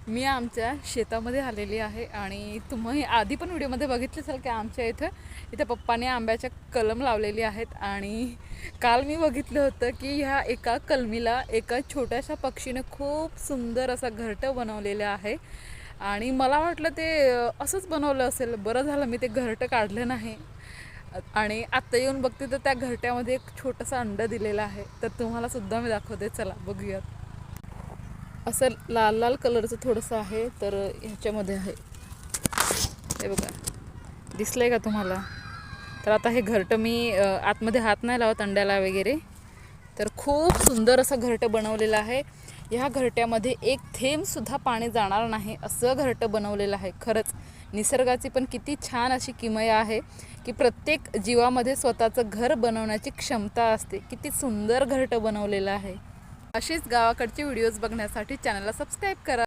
मी आमच्या शेतामध्ये आलेली आहे आणि तुम्ही आधी पण व्हिडिओमध्ये बघितले असेल की आमच्या इथे पप्पाने आंब्याच्या कलम लावलेली आहेत. आणि काल मी बघितलं होतं की ह्या एका कलमीला एका छोट्याशा पक्षीने खूप सुंदर असा घरटं बनवलेलं आहे. आणि मला वाटलं ते असंच बनवलं असेल. बरं झालं मी ते घरटं काढलं नाही. आणि आत्ता येऊन बघते तर त्या घरट्यामध्ये एक छोटंसं अंडं दिलेलं आहे. तर तुम्हाला सुद्धा मी दाखवते, चला बघूयात. असं लाल लाल कलरचं थोडंसं आहे, तर ह्याच्यामध्ये आहे हे बघा, दिसलंय का तुम्हाला? तर आता हे घरटं मी आतमध्ये हात नाही लावत अंड्याला वगैरे. तर खूप सुंदर असं घरटं बनवलेलं आहे. ह्या घरट्यामध्ये एक थेंबसुद्धा पाणी जाणार नाही असं घरटं बनवलेलं आहे. खरंच निसर्गाची पण किती छान अशी किमया आहे की प्रत्येक जीवामध्ये स्वतःचं घर बनवण्याची क्षमता असते. किती सुंदर घरटं बनवलेलं आहे. असेच गावाकडचे व्हिडिओज बघण्यासाठी चॅनलला सबस्क्राईब करा.